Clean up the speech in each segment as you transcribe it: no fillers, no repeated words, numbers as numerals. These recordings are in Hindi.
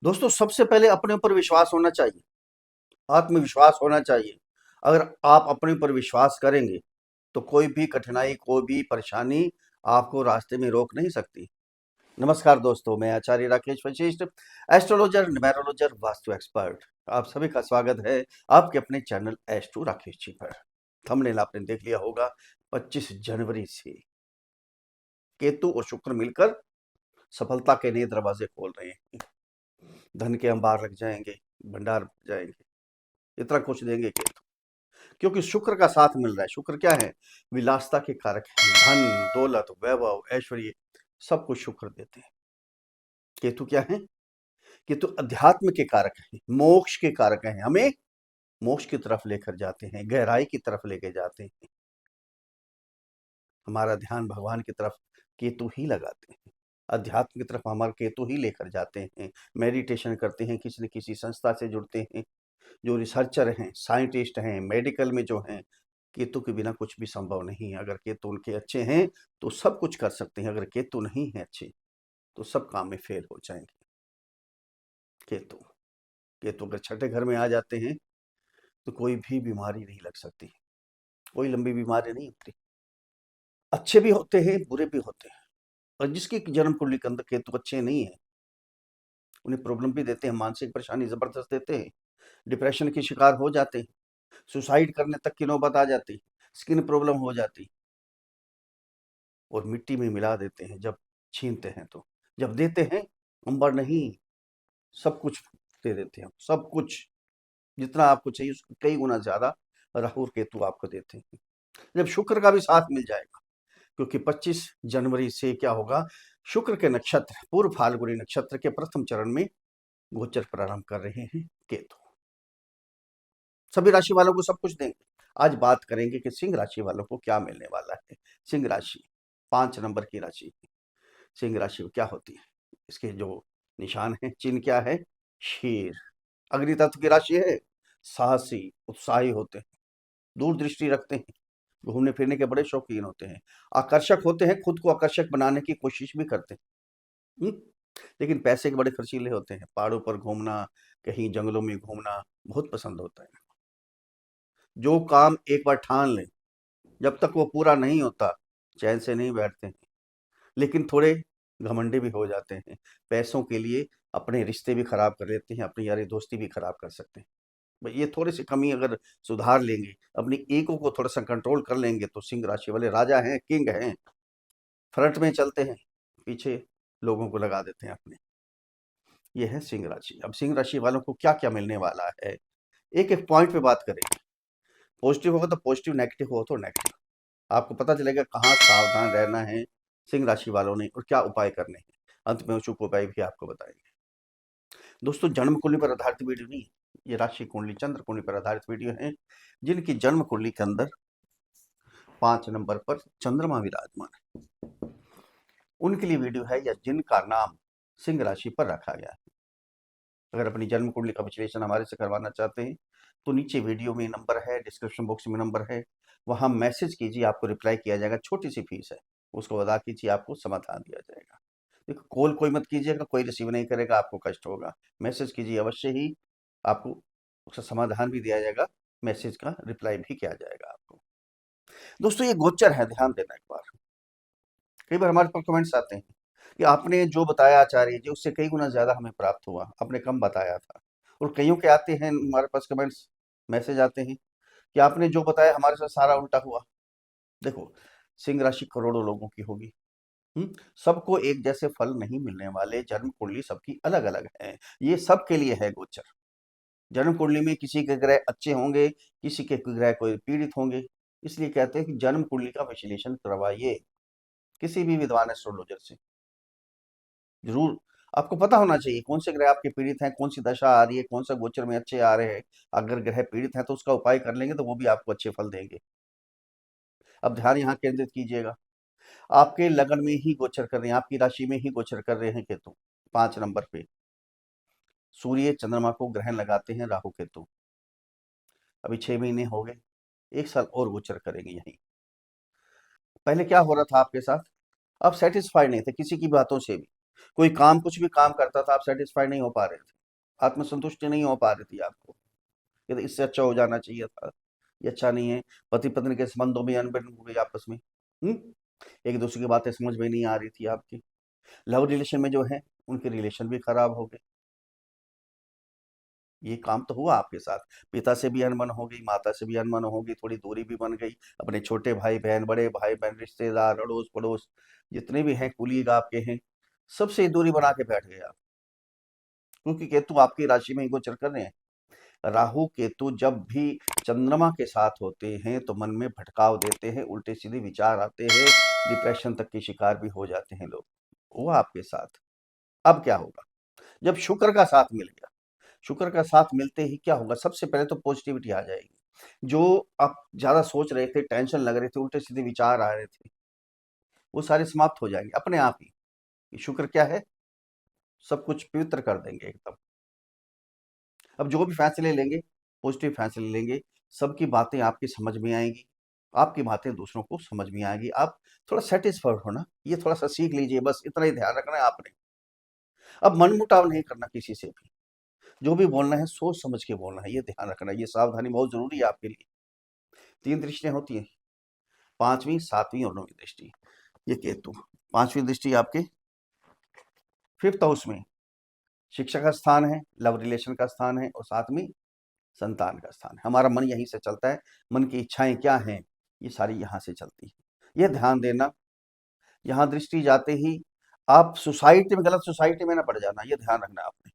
दोस्तों, सबसे पहले अपने ऊपर विश्वास होना चाहिए, आत्मविश्वास होना चाहिए। अगर आप अपने ऊपर विश्वास करेंगे तो कोई भी कठिनाई, कोई भी परेशानी आपको रास्ते में रोक नहीं सकती। नमस्कार दोस्तों, मैं आचार्य राकेश वशिष्ठ, एस्ट्रोलॉजर, न्यूमेरोलॉजर, वास्तु एक्सपर्ट। आप सभी का स्वागत है आपके अपने चैनल एस्ट्रो राकेश जी पर। थंबनेल आपने देख लिया होगा। 25 जनवरी से केतु और शुक्र मिलकर सफलता के नए दरवाजे खोल रहे हैं। धन के अंबार लग जाएंगे, भंडार भर जाएंगे, इतना कुछ देंगे केतु, क्योंकि शुक्र का साथ मिल रहा है। शुक्र क्या है? विलासता के कारक है। धन, दौलत, वैभव, ऐश्वर्य, सब कुछ शुक्र देते हैं। केतु क्या है? केतु अध्यात्म के कारक है, मोक्ष के कारक है। हमें मोक्ष की तरफ लेकर जाते हैं, गहराई की तरफ लेके जाते हैं। हमारा ध्यान भगवान की तरफ केतु ही लगाते हैं, अध्यात्म की तरफ हमारा केतु ही लेकर जाते हैं। मेडिटेशन करते हैं, किसी न किसी संस्था से जुड़ते हैं, जो रिसर्चर हैं, साइंटिस्ट हैं, मेडिकल में जो हैं, केतु के बिना कुछ भी संभव नहीं है। अगर केतु उनके अच्छे हैं तो सब कुछ कर सकते हैं, अगर केतु नहीं है अच्छे तो सब काम में फेल हो जाएंगे। केतु केतु अगर छठे घर में आ जाते हैं तो कोई भी बीमारी नहीं लग सकती, कोई लंबी बीमारी नहीं होती। अच्छे भी होते हैं, बुरे भी होते हैं। और जिसकी जन्म कुंडली के अंदर केतु अच्छे नहीं है, उन्हें प्रॉब्लम भी देते हैं, मानसिक परेशानी जबरदस्त देते हैं, डिप्रेशन के शिकार हो जाते हैं, सुसाइड करने तक की नौबत आ जाती, स्किन प्रॉब्लम हो जाती, और मिट्टी में मिला देते हैं जब छीनते हैं तो। जब देते हैं, अंबर नहीं, सब कुछ दे देते हैं, सब कुछ। जितना आपको चाहिए उसको कई गुना ज्यादा राहु और केतु आपको देते हैं। जब शुक्र का भी साथ मिल जाएगा, क्योंकि 25 जनवरी से क्या होगा, शुक्र के नक्षत्र पूर्व फाल्गुनी नक्षत्र के प्रथम चरण में गोचर प्रारंभ कर रहे हैं केतु। सभी राशि वालों को सब कुछ देंगे। आज बात करेंगे कि सिंह राशि वालों को क्या मिलने वाला है। सिंह राशि 5 नंबर की राशि है। सिंह राशि क्या होती है, इसके जो निशान है, चिन्ह क्या है? शेर। अग्नि तत्व की राशि है। साहसी, उत्साही होते हैं, दूरदृष्टि रखते हैं, घूमने फिरने के बड़े शौकीन होते हैं, आकर्षक होते हैं, खुद को आकर्षक बनाने की कोशिश भी करते हैं। लेकिन पैसे के बड़े खर्चीले होते हैं। पहाड़ों पर घूमना, कहीं जंगलों में घूमना बहुत पसंद होता है। जो काम एक बार ठान लें, जब तक वो पूरा नहीं होता चैन से नहीं बैठते हैं। लेकिन थोड़े घमंडी भी हो जाते हैं। पैसों के लिए अपने रिश्ते भी खराब कर लेते हैं, अपनी यारी दोस्ती भी खराब कर सकते हैं। भाई ये थोड़ी सी कमी अगर सुधार लेंगे, अपनी ईगो को थोड़ा सा कंट्रोल कर लेंगे तो सिंह राशि वाले राजा हैं, किंग हैं। फ्रंट में चलते हैं, पीछे लोगों को लगा देते हैं अपने। ये है सिंह राशि। अब सिंह राशि वालों को क्या क्या मिलने वाला है, एक एक पॉइंट पे बात करेंगे। पॉजिटिव होगा तो पॉजिटिव, नेगेटिव होगा तो नेगेटिव। आपको पता चलेगा कहाँ सावधान रहना है सिंह राशि वालों ने और क्या उपाय करने हैं। अंत में उचित उपाय भी आपको बताएंगे। दोस्तों, जन्म कुंडली पर आधारित वीडियो नहीं है, ये राशि कुंडली, चंद्र कुंडली पर आधारित वीडियो है। जिनकी जन्म कुंडली के अंदर 5 नंबर पर चंद्रमा विराजमान है, उनके लिए वीडियो है, या जिनका नाम सिंह राशि पर रखा गया है। अगर अपनी जन्म कुंडली का विश्लेषण हमारे से करवाना चाहते हैं तो नीचे वीडियो में नंबर है, डिस्क्रिप्शन बॉक्स में नंबर है, वहां मैसेज कीजिए, आपको रिप्लाई किया जाएगा। छोटी सी फीस है, उसको अदा कीजिए, आपको समाधान दिया जाएगा। देखो, कॉल कोई मत कीजिएगा, कोई रिसीव नहीं करेगा, आपको कष्ट होगा। मैसेज कीजिए अवश्य ही, आपको उसका समाधान भी दिया जाएगा, मैसेज का रिप्लाई भी किया जाएगा आपको। दोस्तों, ये गोचर है, ध्यान देना एक बार। कई बार हमारे पास कमेंट्स आते हैं कि आपने जो बताया आचार्य जी उससे कई गुना ज्यादा हमें प्राप्त हुआ, आपने कम बताया था। और कईयों के आते हैं हमारे पास कमेंट्स, मैसेज आते हैं कि आपने जो बताया हमारे साथ सारा उल्टा हुआ। देखो, सिंह राशि करोड़ों लोगों की होगी। सबको एक जैसे फल नहीं मिलने वाले, जन्म कुंडली सबकी अलग अलग है, ये सबके लिए है गोचर। जन्म कुंडली में किसी के ग्रह अच्छे होंगे, किसी के ग्रह कोई पीड़ित होंगे। इसलिए कहते हैं कि जन्म कुंडली का विश्लेषण करवाइए किसी भी विद्वान एस्ट्रोलॉजर से। जरूर आपको पता होना चाहिए कौन से ग्रह आपके पीड़ित हैं, कौन सी दशा आ रही है, कौन सा गोचर में अच्छे आ रहे हैं। अगर ग्रह पीड़ित हैं तो उसका उपाय कर लेंगे तो वो भी आपको अच्छे फल देंगे। अब ध्यान यहाँ केंद्रित कीजिएगा। आपके लगन में ही गोचर कर रहे हैं, आपकी राशि में ही गोचर कर रहे हैं केतु। 5 नंबर पे सूर्य चंद्रमा को ग्रहण लगाते हैं राहु केतु। अभी 6 महीने हो गए, 1 साल और गोचर करेंगे यहीं। पहले क्या हो रहा था आपके साथ, आप सेटिस्फाइड नहीं थे किसी की बातों से भी। कोई काम, कुछ भी काम करता था, आप सेटिस्फाई नहीं हो पा रहे थे, आत्मसंतुष्टि नहीं हो पा रही थी आपको, ये तो इससे अच्छा हो जाना चाहिए था, ये अच्छा नहीं है। पति पत्नी के संबंधों में अनबन हो गई आपस में, एक दूसरे की बातें समझ में नहीं आ रही थी आपकी। लव रिलेशन में जो है, उनके रिलेशन भी खराब हो गए। ये काम तो हुआ आपके साथ, पिता से भी अनबन हो गई, माता से भी अनबन हो गई, थोड़ी दूरी भी बन गई, अपने छोटे भाई बहन, बड़े भाई बहन, रिश्तेदार, अड़ोस पड़ोस जितने भी हैं, कुलीग आपके हैं, सबसे दूरी बना के बैठ गए आप, क्योंकि केतु आपकी राशि में ही गोचर कर रहे हैं। राहु केतु जब भी चंद्रमा के साथ होते हैं तो मन में भटकाव देते हैं, उल्टे सीधे विचार आते हैं, डिप्रेशन तक के शिकार भी हो जाते हैं लोग। हुआ आपके साथ। अब क्या होगा, जब शुक्र का साथ मिल गया, शुक्र का साथ मिलते ही क्या होगा, सबसे पहले तो पॉजिटिविटी आ जाएगी। जो आप ज्यादा सोच रहे थे, टेंशन लग रहे थे, उल्टे सीधे विचार आ रहे थे, वो सारे समाप्त हो जाएंगे अपने आप ही। ये शुक्र क्या है, सब कुछ पवित्र कर देंगे एकदम। अब जो भी फैसले लेंगे, पॉजिटिव फैसले लेंगे, सबकी बातें आपकी समझ में आएंगी, आपकी बातें दूसरों को समझ में आएगी। आप थोड़ा सेटिस्फाइड होना, ये थोड़ा सा सीख लीजिए, बस इतना ही ध्यान रखना है आपने। अब मनमुटाव नहीं करना किसी से भी, जो भी बोलना है सोच समझ के बोलना है, ये ध्यान रखना है, ये सावधानी बहुत जरूरी है आपके लिए। तीन दृष्टियां होती हैं, पांचवी, सातवीं और नौवीं दृष्टि। ये केतु, पांचवी दृष्टि आपके फिफ्थ हाउस में, शिक्षा का स्थान है, लव रिलेशन का स्थान है, और सातवीं संतान का स्थान है। हमारा मन यहीं से चलता है, मन की इच्छाएं क्या हैं, ये सारी यहाँ से चलती है। ये ध्यान देना, यहाँ दृष्टि जाते ही आप सोसाइटी में, गलत सोसाइटी में ना पड़ जाना, ये ध्यान रखना आपने।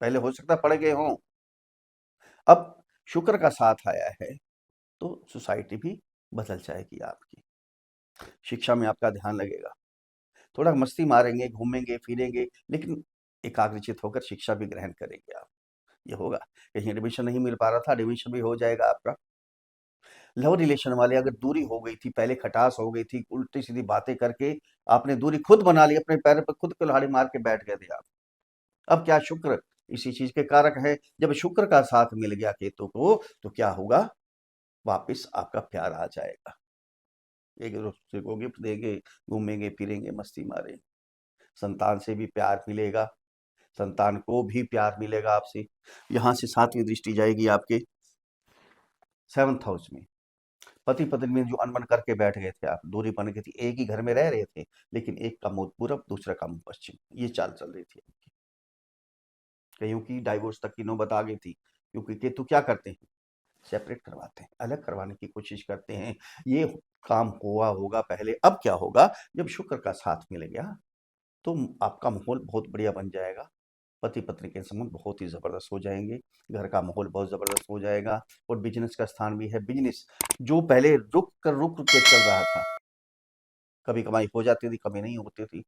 पहले हो सकता है पड़ गए हों, अब शुक्र का साथ आया है तो सोसाइटी भी बदल जाएगी आपकी। शिक्षा में आपका ध्यान लगेगा, थोड़ा मस्ती मारेंगे, घूमेंगे फिरेंगे, लेकिन एकाग्रचित होकर शिक्षा भी ग्रहण करेंगे आप। ये होगा, कहीं एडमिशन नहीं मिल पा रहा था, एडमिशन भी हो जाएगा आपका। लव रिलेशन वाले, अगर दूरी हो गई थी, पहले खटास हो गई थी, उल्टी सीधी बातें करके आपने दूरी खुद बना ली, अपने पैर पर खुद कुल्हाड़ी मार के बैठ गए थे आप। अब क्या, शुक्र इसी चीज के कारक है, जब शुक्र का साथ मिल गया केतु को, तो क्या होगा, वापिस आपका प्यार आ जाएगा, एक दूसरे को गिफ्ट देंगे, घूमेंगे फिरेंगे, मस्ती मारेंगे, संतान से भी प्यार मिलेगा, संतान को भी प्यार मिलेगा आपसे। यहाँ से सातवीं दृष्टि जाएगी आपके सेवंथ हाउस में। पति पत्नी में जो अनबन करके बैठ गए थे आप, दूरी बन गई थी, एक ही घर में रह रहे थे, लेकिन एक का मुंह पूरब, दूसरा का मुंह पश्चिम, ये चाल चल रही थी आपकी। कईयों की डाइवोर्स तक की नौबत आ गई थी, क्योंकि केतु क्या करते हैं, सेपरेट करवाते हैं, अलग करवाने की कोशिश करते हैं। ये काम हुआ होगा पहले, अब क्या होगा, जब शुक्र का साथ मिल गया तो आपका माहौल बहुत बढ़िया बन जाएगा, पति पत्नी के संबंध बहुत ही जबरदस्त हो जाएंगे, घर का माहौल बहुत जबरदस्त हो जाएगा। और बिजनेस का स्थान भी है, बिजनेस जो पहले रुक के चल रहा था, कभी कमाई हो जाती थी, कभी नहीं होती थी,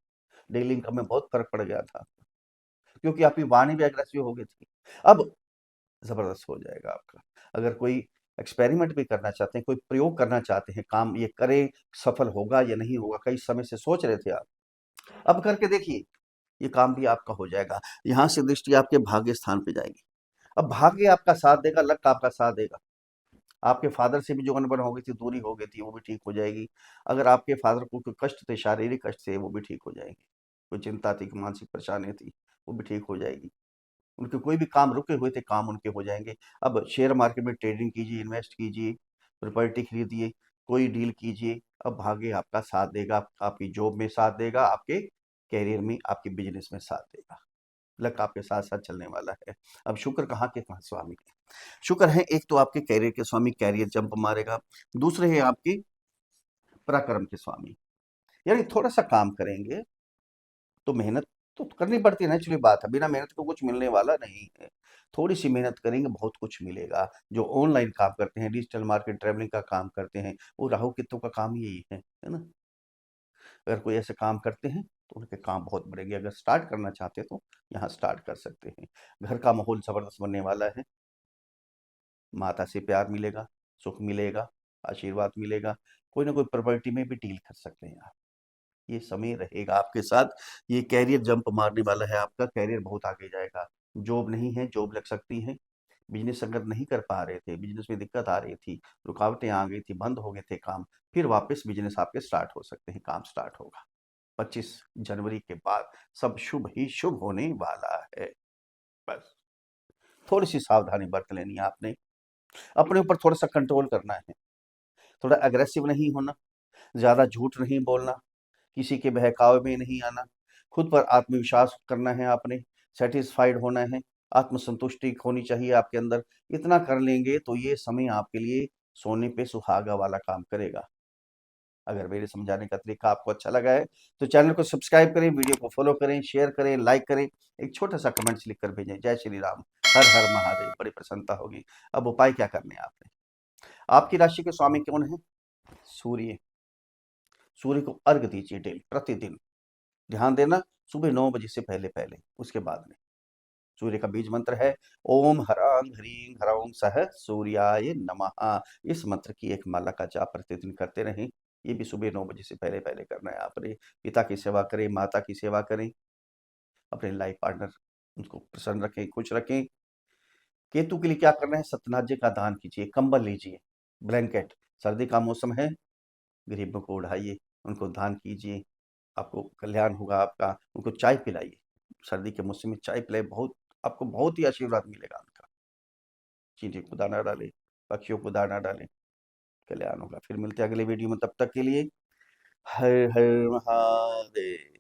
डेली इनकम में बहुत फर्क पड़ गया था, क्योंकि आपकी वाणी भी अग्रेसिव हो गई थी, अब जबरदस्त हो जाएगा आपका। अगर कोई एक्सपेरिमेंट भी करना चाहते हैं, कोई प्रयोग करना चाहते हैं, काम ये करें, सफल होगा या नहीं होगा, कई समय से सोच रहे थे आप, अब करके देखिए, ये काम भी आपका हो जाएगा। यहाँ से दृष्टि आपके भाग्य स्थान पे जाएगी। अब भाग्य आपका साथ देगा, लक आपका साथ देगा। आपके फादर से भी जो अनबन हो गई थी, दूरी हो गई थी, वो भी ठीक हो जाएगी। अगर आपके फादर को कोई कष्ट थे, शारीरिक कष्ट थे, वो भी ठीक हो जाएंगे। कोई चिंता थी, कोई मानसिक परेशानी थी, वो भी ठीक हो जाएगी। उनके कोई भी काम रुके हुए थे, काम उनके हो जाएंगे। अब शेयर मार्केट में ट्रेडिंग कीजिए, इन्वेस्ट कीजिए, प्रॉपर्टी खरीदिए, कोई डील कीजिए, अब भाग्य आपका साथ देगा, आपकी जॉब में साथ देगा, आपके कैरियर में, आपके बिजनेस में साथ देगा। लक आपके साथ साथ चलने वाला है। अब शुक्र कहाँ के कहाँ स्वामी है, शुक्र है एक तो आपके कैरियर के स्वामी, कैरियर जंप मारेगा, दूसरे है आपके पराक्रम के स्वामी, यानी थोड़ा सा काम करेंगे तो मेहनत तो करनी पड़ती है, नेचुरली बात है, बिना मेहनत को कुछ मिलने वाला नहीं है। थोड़ी सी मेहनत करेंगे, बहुत कुछ मिलेगा। जो ऑनलाइन काम करते हैं, डिजिटल मार्केट, ट्रेवलिंग का काम करते हैं, वो राहु केतु का काम ही यही है ना। अगर कोई ऐसे काम करते हैं तो उनके काम बहुत बढ़ेंगे। अगर स्टार्ट करना चाहते हैं तो यहाँ स्टार्ट कर सकते हैं। घर का माहौल जबरदस्त बनने वाला है, माता से प्यार मिलेगा, सुख मिलेगा, आशीर्वाद मिलेगा, कोई ना कोई प्रॉपर्टी में भी डील कर सकते हैं आप। ये समय रहेगा आपके साथ, ये कैरियर जंप मारने वाला है, आपका कैरियर बहुत आगे जाएगा। जॉब नहीं है, जॉब लग सकती है। बिजनेस अगर नहीं कर पा रहे थे, बिजनेस में दिक्कत आ रही थी, रुकावटें आ गई थी, बंद हो गए थे काम, फिर वापस बिजनेस आपके स्टार्ट हो सकते हैं, काम स्टार्ट होगा। 25 जनवरी के बाद सब शुभ ही शुभ होने वाला है। बस थोड़ी-सी सावधानी बरत लेनी है आपने। अपने ऊपर थोड़ा-सा कंट्रोल करना है, थोड़ा एग्रेसिव नहीं होना, ज़्यादा झूठ नहीं बोलना, किसी के बहकावे में नहीं आना, खुद पर आत्मविश्वास करना है आपने, सैटिस्फाइड होना है, आत्मसंतुष्टि होनी चाहिए आपके अंदर। इतना कर लेंगे तो ये समय आपके लिए सोने पे सुहागा वाला काम करेगा। अगर मेरे समझाने का तरीका आपको अच्छा लगा है, तो चैनल को सब्सक्राइब करें, वीडियो को फॉलो करें, शेयर करें, लाइक करें, एक छोटा-सा कमेंट्स लिख कर भेजें, जय श्री राम, हर हर महादेव, बड़ी प्रसन्नता होगी। अब उपाय क्या करने हैं आपने? आपकी राशि के स्वामी कौन है? सूर्य। सूर्य को अर्घ दीजिए डेली, प्रतिदिन। ध्यान देना, सुबह 9 बजे से पहले-पहले, उसके बाद में। सूर्य का बीज मंत्र है ओम ह्रां ह्रीं ह्रौं सः सूर्याय नमः। इस मंत्र की एक माला का जाप प्रतिदिन करते रहें। ये भी सुबह 9 बजे से पहले-पहले करना है आपने। पिता की सेवा करें, माता की सेवा करें, अपने लाइफ पार्टनर उनको प्रसन्न रखें, खुश रखें। केतु के लिए क्या करना है? सत्यनारायण का दान कीजिए, कंबल लीजिए, ब्लैंकेट। सर्दी का मौसम है, गरीबों को उड़ाइए, उनको दान कीजिए, आपको कल्याण होगा आपका। उनको चाय पिलाइए, सर्दी के मौसम में चाय पिलाइए, बहुत आपको बहुत ही आशीर्वाद मिलेगा उनका। चींटी को दाना डालें, पक्षियों को दाना डालें, कल्याण होगा। फिर मिलते हैं अगले वीडियो में, तब तक के लिए हर हर महादेव।